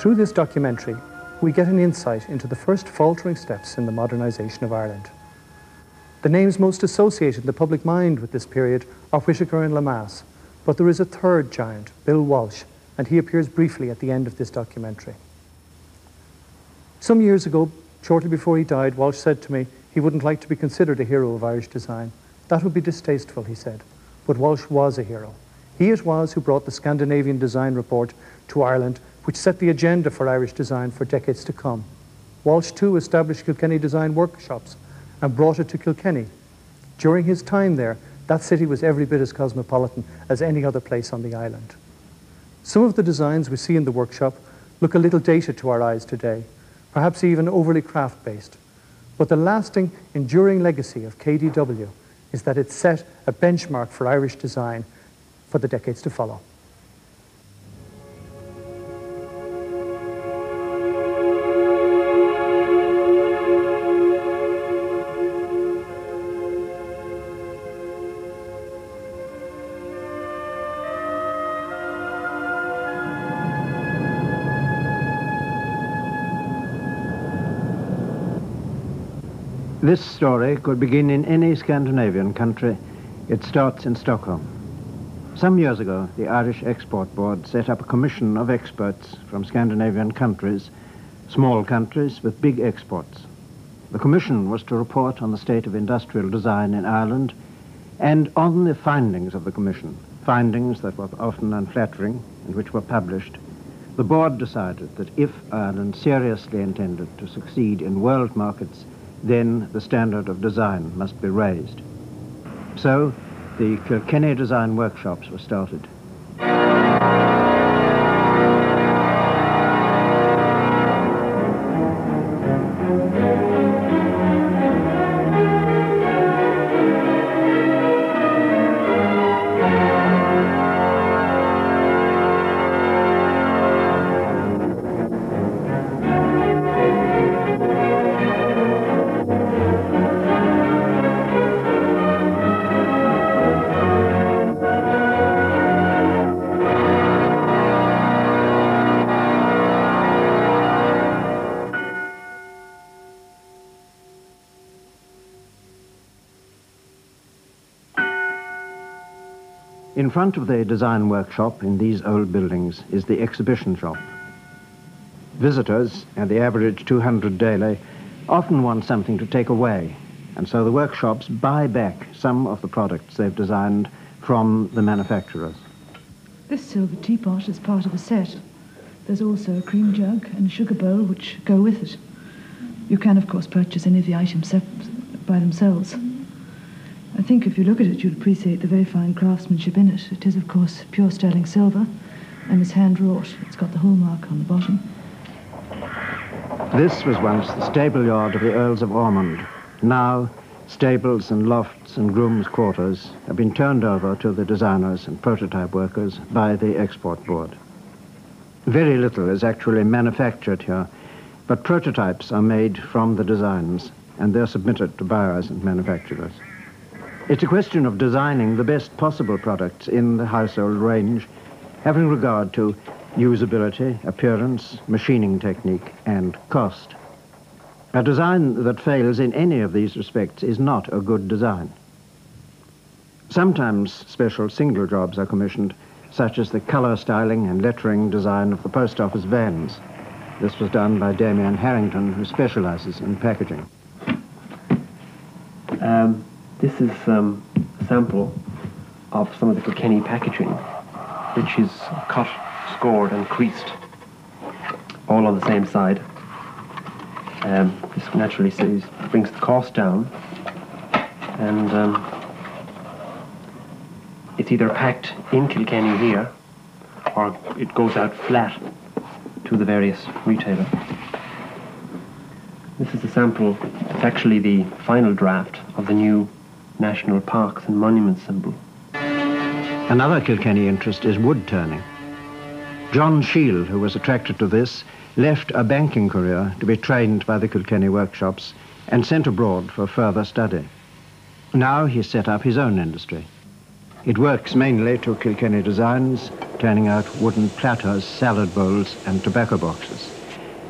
Through this documentary, we get an insight into the first faltering steps in the modernisation of Ireland. The names most associated in the public mind with this period are Whitaker and Lamass, but there is a third giant, Bill Walsh, and he appears briefly at the end of this documentary. Some years ago, shortly before he died, Walsh said to me he wouldn't like to be considered a hero of Irish design. That would be distasteful, he said, but Walsh was a hero. He it was who brought the Scandinavian Design Report to Ireland, which set the agenda for Irish design for decades to come. Walsh too established Kilkenny Design Workshops and brought it to Kilkenny. During his time there, that city was every bit as cosmopolitan as any other place on the island. Some of the designs we see in the workshop look a little dated to our eyes today, perhaps even overly craft-based. But the lasting, enduring legacy of KDW is that it set a benchmark for Irish design for the decades to follow. This story could begin in any Scandinavian country. It starts in Stockholm. Some years ago, the Irish Export Board set up a commission of experts from Scandinavian countries, small countries with big exports. The commission was to report on the state of industrial design in Ireland and on the findings of the commission, findings that were often unflattering and which were published. The board decided that if Ireland seriously intended to succeed in world markets, then the standard of design must be raised. So the Kilkenny Design Workshops were started. In front of the design workshop in these old buildings is the exhibition shop. Visitors, at the average 200 daily, often want something to take away, and so the workshops buy back some of the products they've designed from the manufacturers. This silver teapot is part of a set. There's also a cream jug and a sugar bowl which go with it. You can, of course, purchase any of the items by themselves. I think if you look at it, you'll appreciate the very fine craftsmanship in it. It is, of course, pure sterling silver and it's hand-wrought. It's got the hallmark on the bottom. This was once the stable yard of the Earls of Ormond. Now, stables and lofts and grooms' quarters have been turned over to the designers and prototype workers by the Export Board. Very little is actually manufactured here, but prototypes are made from the designs and they're submitted to buyers and manufacturers. It's a question of designing the best possible products in the household range, having regard to usability, appearance, machining technique, and cost. A design that fails in any of these respects is not a good design. Sometimes special single jobs are commissioned, such as the colour styling and lettering design of the post office vans. This was done by Damien Harrington, who specialises in packaging. This is a sample of some of the Kilkenny packaging, which is cut, scored and creased, all on the same side. This naturally brings the cost down, and it's either packed in Kilkenny here, or it goes out flat to the various retailers. This is a sample. It's actually the final draft of the new National Parks and Monuments symbol. Another Kilkenny interest is wood turning. John Shield, who was attracted to this, left a banking career to be trained by the Kilkenny workshops and sent abroad for further study. Now he set up his own industry. It works mainly to Kilkenny designs, turning out wooden platters, salad bowls, and tobacco boxes.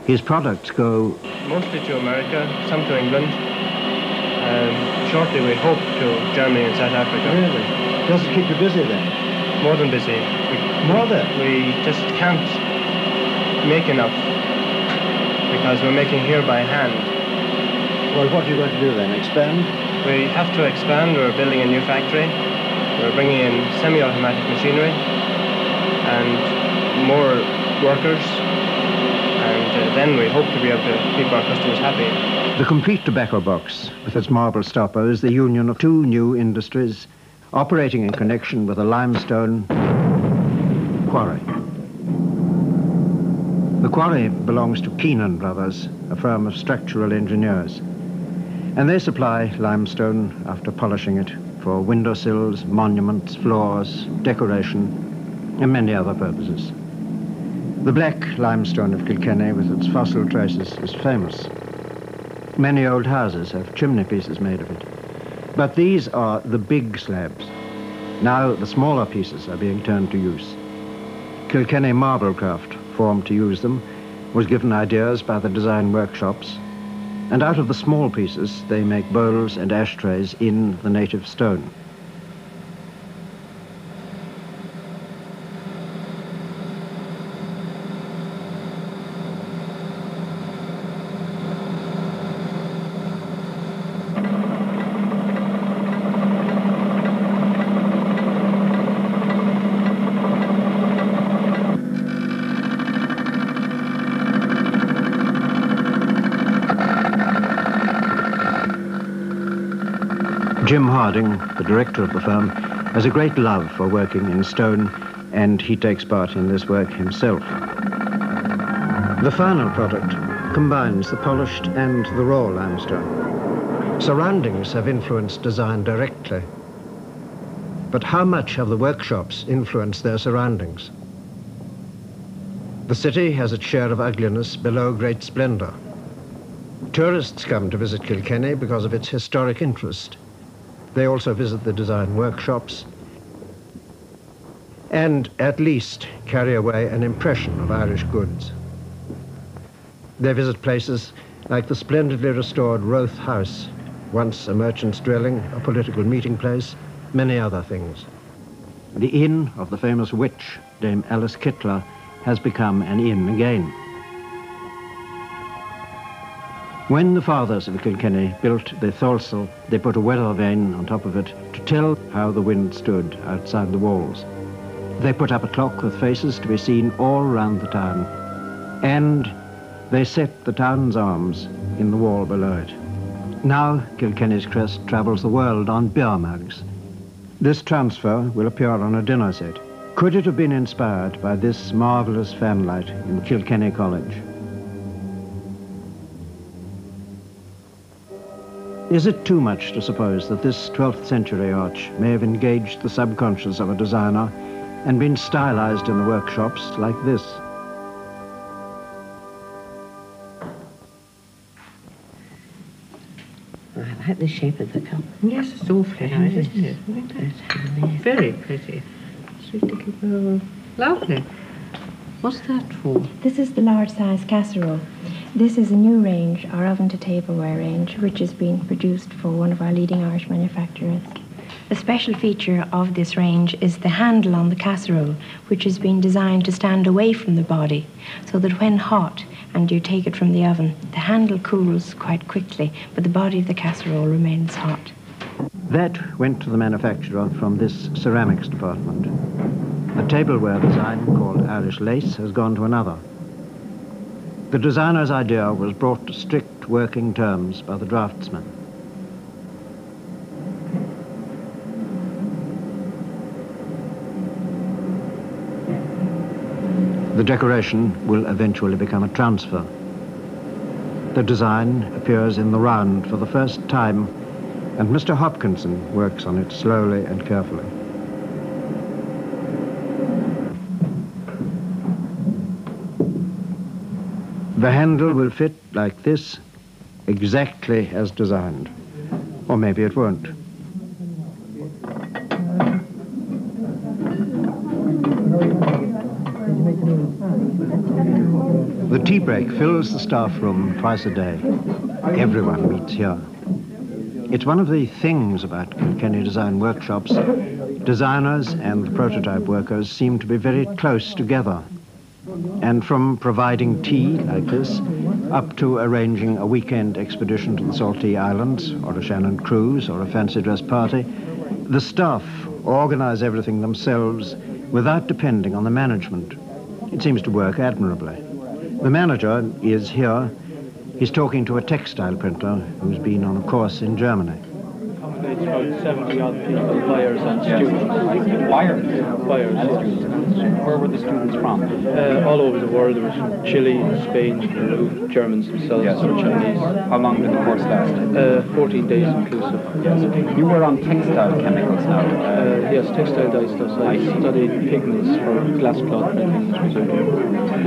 His products go mostly to America, some to England. Shortly we hope to Germany and South Africa. Really? Does it keep you busy then? More than busy. We just can't make enough because we're making here by hand. Well, what are you going to do then? Expand? We have to expand. We're building a new factory. We're bringing in semi-automatic machinery and more workers. And then we hope to be able to keep our customers happy. The complete tobacco box, with its marble stopper, is the union of two new industries operating in connection with a limestone quarry. The quarry belongs to Keenan Brothers, a firm of structural engineers, and they supply limestone after polishing it for windowsills, monuments, floors, decoration, and many other purposes. The black limestone of Kilkenny, with its fossil traces, is famous. Many old houses have chimney pieces made of it. But these are the big slabs. Now the smaller pieces are being turned to use. Kilkenny Marblecraft, formed to use them, was given ideas by the design workshops, and out of the small pieces they make bowls and ashtrays in the native stone. Jim Harding, the director of the firm, has a great love for working in stone, and he takes part in this work himself. The final product combines the polished and the raw limestone. Surroundings have influenced design directly, but how much have the workshops influenced their surroundings? The city has its share of ugliness below great splendor. Tourists come to visit Kilkenny because of its historic interest. They also visit the design workshops and at least carry away an impression of Irish goods. They visit places like the splendidly restored Roath House, once a merchant's dwelling, a political meeting place, many other things. The inn of the famous witch, Dame Alice Kittler, has become an inn again. When the fathers of Kilkenny built the Thulsel, they put a weather vane on top of it to tell how the wind stood outside the walls. They put up a clock with faces to be seen all round the town, and they set the town's arms in the wall below it. Now Kilkenny's crest travels the world on beer mugs. This transfer will appear on a dinner set. Could it have been inspired by this marvellous fanlight in Kilkenny College? Is it too much to suppose that this 12th century arch may have engaged the subconscious of a designer and been stylized in the workshops like this? I like the shape of the cup. Yes, it's awfully nice, isn't it? Very pretty. Sweet little bowl. Lovely. What's that for? This is the large size casserole. This is a new range, our oven to tableware range, which is being produced for one of our leading Irish manufacturers. The special feature of this range is the handle on the casserole, which has been designed to stand away from the body, so that when hot and you take it from the oven, the handle cools quite quickly, but the body of the casserole remains hot. That went to the manufacturer from this ceramics department. A tableware design called Irish lace has gone to another. The designer's idea was brought to strict working terms by the draftsman. The decoration will eventually become a transfer. The design appears in the round for the first time, and Mr. Hopkinson works on it slowly and carefully. The handle will fit like this, exactly as designed. Or maybe it won't. break fills the staff room twice a day. Everyone meets here. It's one of the things about Kilkenny Design Workshops. Designers and the prototype workers seem to be very close together. And from providing tea like this, up to arranging a weekend expedition to the Saltee Islands, or a Shannon cruise, or a fancy dress party, the staff organize everything themselves without depending on the management. It seems to work admirably. The manager is here. He's talking to a textile printer who's been on a course in Germany. It's about 70-odd people, buyers and students. Buyers? Buyers, yes. Where were the students from? All over the world. There was from Chile, Spain, Peru, Germans themselves, Yes. or Chinese. How long did the course last? 14 days inclusive. Yes. You were on textile chemicals now. Yes, textile dyestuffs. I studied pigments for glass cloth printing,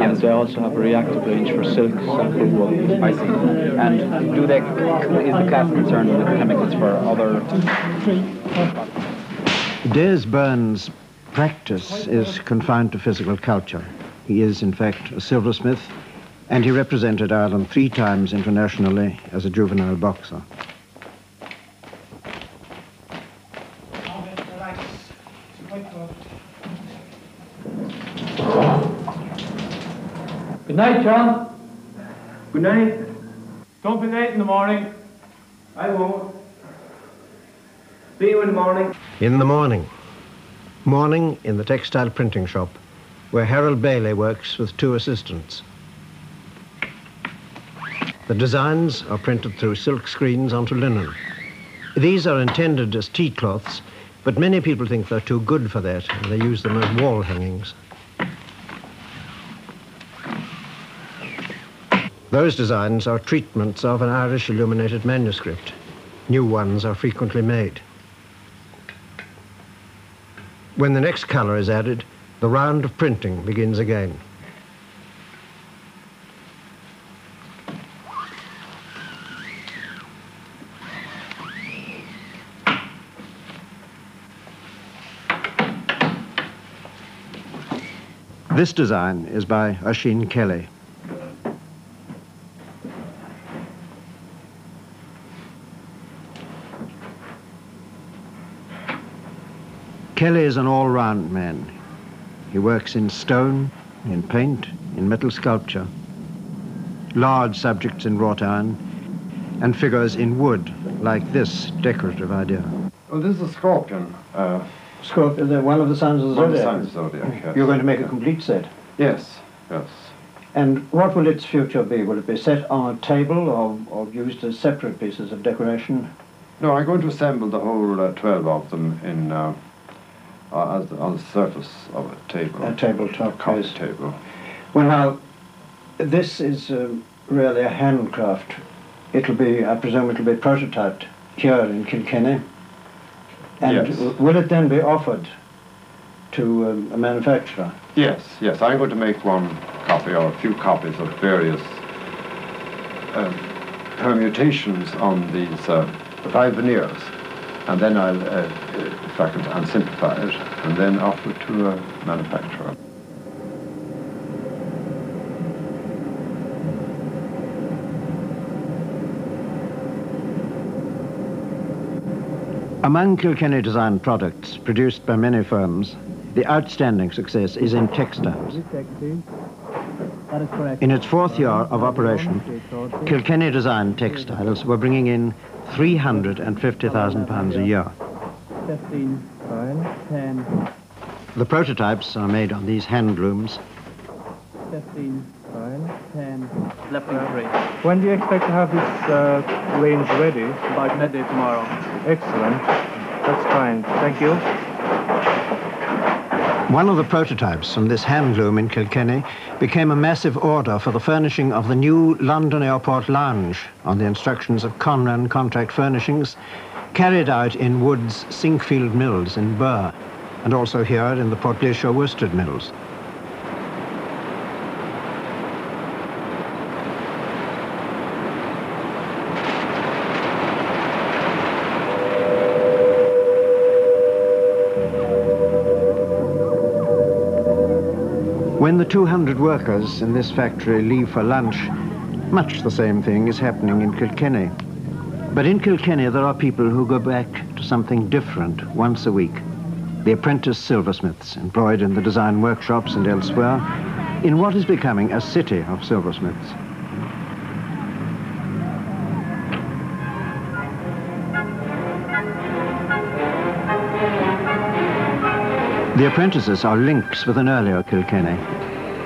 and I also have a reactive range for silk, sample wool. I see. And is the class concerned with chemicals for other... Des Burns' practice is confined to physical culture. He is, in fact, a silversmith, and he represented Ireland 3 times internationally as a juvenile boxer. Good night, John. Good night. Don't be late in the morning. I won't. See you in the morning. In the morning. Morning in the textile printing shop, where Harold Bailey works with 2 assistants. The designs are printed through silk screens onto linen. These are intended as tea cloths, but many people think they're too good for that, and they use them as wall hangings. Those designs are treatments of an Irish illuminated manuscript. New ones are frequently made. When the next color is added, the round of printing begins again. This design is by Oisin Kelly. Kelly is an all-round man. He works in stone, in paint, in metal sculpture, large subjects in wrought iron, and figures in wood, like this decorative idea. Well, this is a scorpion. Scorpion, one of the signs of the One of the zodiac. signs of the zodiac, yes. You're going to make a complete set. Yes, yes. And what will its future be? Will it be set on a table or used as separate pieces of decoration? No, I'm going to assemble the whole 12 of them in on the surface of a table. A tabletop coffee yes. table. Well, now, this is really a handcraft. It'll be, I presume, it'll be prototyped here in Kilkenny. And yes. Will it then be offered to a manufacturer? Yes, yes. I'm going to make one copy or a few copies of various permutations on these 5 veneers. And then I'll, if I can, simplify it, and then offer it to a manufacturer. Among Kilkenny Design products produced by many firms, the outstanding success is in textiles. In its 4th year of operation, Kilkenny Design Textiles were bringing in £350,000 a year. 15, 10. The prototypes are made on these hand looms. 15, 10. Left and right. When do you expect to have this range ready? About midday tomorrow. Excellent. That's fine. Thank you. One of the prototypes from this hand loom in Kilkenny became a massive order for the furnishing of the new London Airport Lounge on the instructions of Conran Contract Furnishings, carried out in Wood's Sinkfield Mills in Burr, and also here in the Portlaoise Worsted Mills. When the 200 workers in this factory leave for lunch, much the same thing is happening in Kilkenny. But in Kilkenny, there are people who go back to something different once a week. The apprentice silversmiths employed in the design workshops and elsewhere in what is becoming a city of silversmiths. The apprentices are links with an earlier Kilkenny.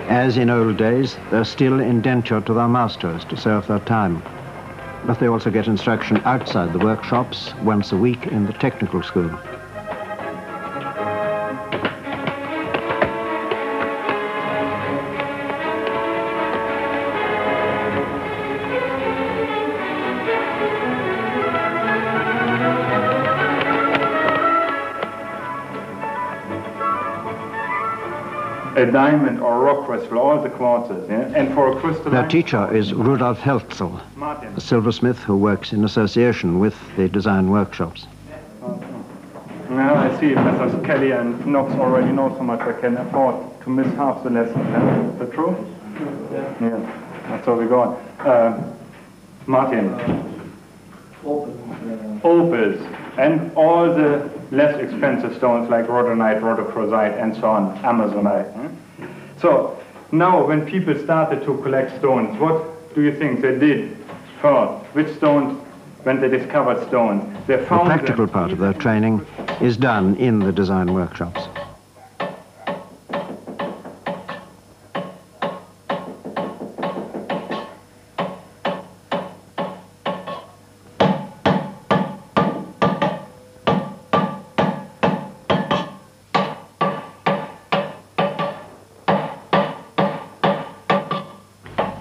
As in old days, they're still indentured to their masters to serve their time. But they also get instruction outside the workshops once a week in the technical school. A diamond or rock crystal, all the quarters, yeah? And for a crystal... Their teacher is Rudolf Heltzel, a silversmith who works in association with the design workshops. Now I see Messrs. Kelly and Knox already know so much I can afford to miss half the lesson. Is that true? Yeah. That's how we go on. Martin. Opals. And all the less expensive stones like rhodonite, rhodochrosite, and so on, amazonite. So now when people started to collect stones, what do you think they did first? Which stones, when they discovered stones? They found the practical part of their training is done in the design workshops.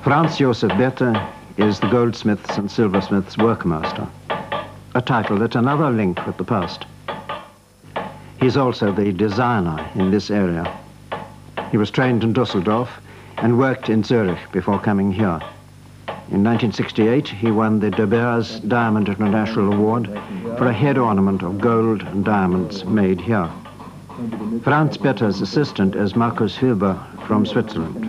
Franz Josef Bethe is the goldsmiths and silversmiths workmaster, a title that's another link with the past. He's also the designer in this area. He was trained in Dusseldorf and worked in Zurich before coming here. In 1968, he won the De Beers Diamond International Award for a head ornament of gold and diamonds made here. Franz Bethe's assistant is Markus Hilber from Switzerland.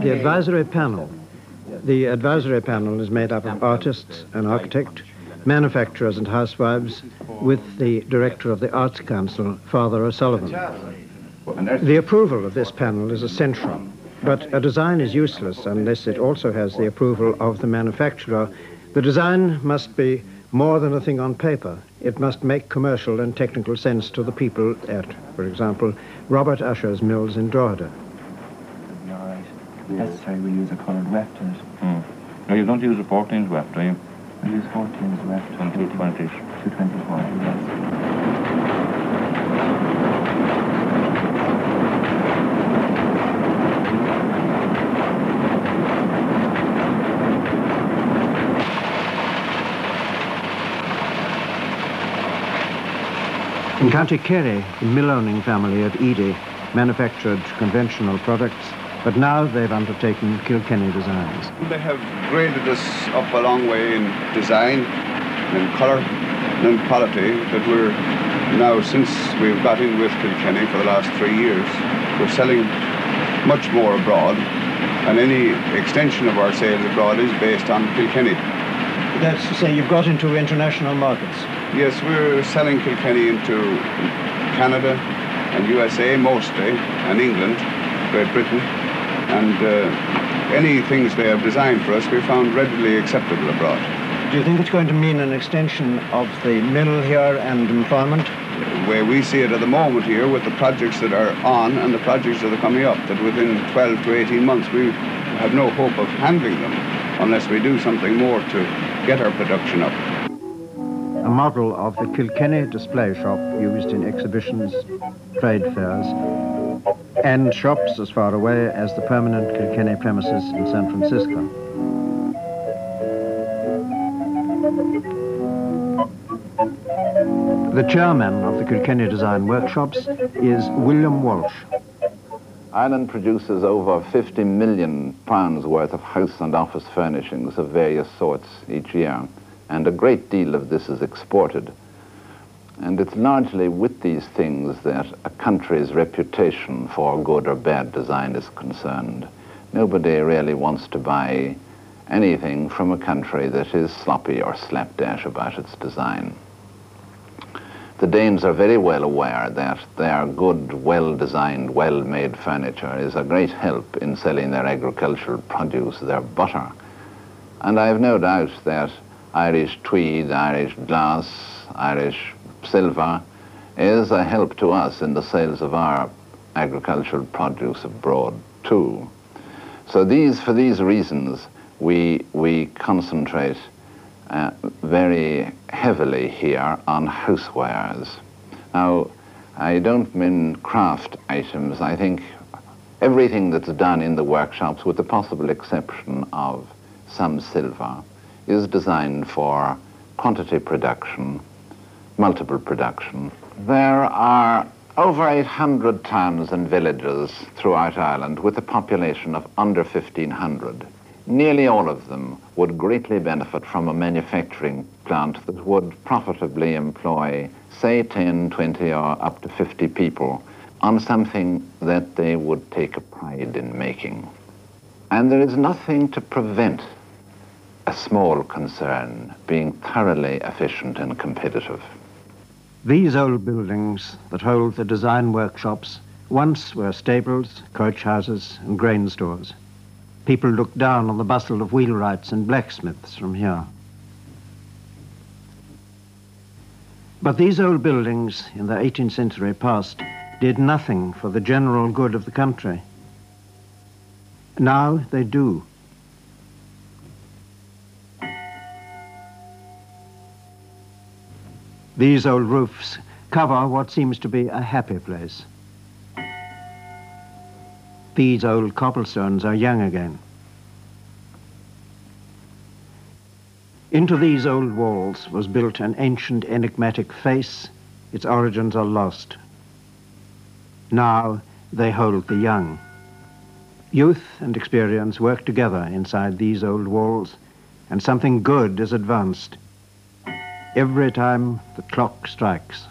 The advisory panel. The advisory panel is made up of artists, an architect, manufacturers and housewives, with the director of the Arts Council, Father O'Sullivan. The approval of this panel is essential, but a design is useless unless it also has the approval of the manufacturer. The design must be more than a thing on paper. It must make commercial and technical sense to the people at, for example, Robert Usher's mills in Drogheda. Necessary, we use a coloured weft in it. No, you don't use a 14's weft, do you? I use 14's weft. 220s. 224, yes. In County Kerry, the mill-owning family of Edie manufactured conventional products, but now they've undertaken Kilkenny Designs. They have graded us up a long way in design, in colour, and in quality, that we're now, since we've got in with Kilkenny for the last 3 years, we're selling much more abroad, and any extension of our sales abroad is based on Kilkenny. That's to say you've got into international markets? Yes, we're selling Kilkenny into Canada and USA mostly, and England, Great Britain, and any things they have designed for us we found readily acceptable abroad. Do you think it's going to mean an extension of the mill here and employment? Where we see it at the moment here with the projects that are on and the projects that are coming up, that within 12 to 18 months we have no hope of handling them unless we do something more to get our production up. A model of the Kilkenny display shop used in exhibitions, trade fairs, and shops as far away as the permanent Kilkenny premises in San Francisco. The chairman of the Kilkenny Design Workshops is William Walsh. Ireland produces over £50 million worth of house and office furnishings of various sorts each year, and a great deal of this is exported. And it's largely with these things that a country's reputation for good or bad design is concerned. Nobody really wants to buy anything from a country that is sloppy or slapdash about its design. The Danes are very well aware that their good, well-designed, well-made furniture is a great help in selling their agricultural produce, their butter. And I have no doubt that Irish tweed, Irish glass, Irish silver is a help to us in the sales of our agricultural produce abroad too. So for these reasons, we concentrate very heavily here on housewares. Now, I don't mean craft items. I think everything that's done in the workshops, with the possible exception of some silver, is designed for quantity production, multiple production. There are over 800 towns and villages throughout Ireland with a population of under 1,500. Nearly all of them would greatly benefit from a manufacturing plant that would profitably employ, say, 10, 20, or up to 50 people on something that they would take a pride in making. And there is nothing to prevent a small concern being thoroughly efficient and competitive. These old buildings that hold the design workshops once were stables, coach houses, and grain stores. People looked down on the bustle of wheelwrights and blacksmiths from here. But these old buildings in the 18th century past did nothing for the general good of the country. Now they do. These old roofs cover what seems to be a happy place. These old cobblestones are young again. Into these old walls was built an ancient enigmatic face. Its origins are lost. Now they hold the young. Youth and experience work together inside these old walls, and something good is advanced every time the clock strikes.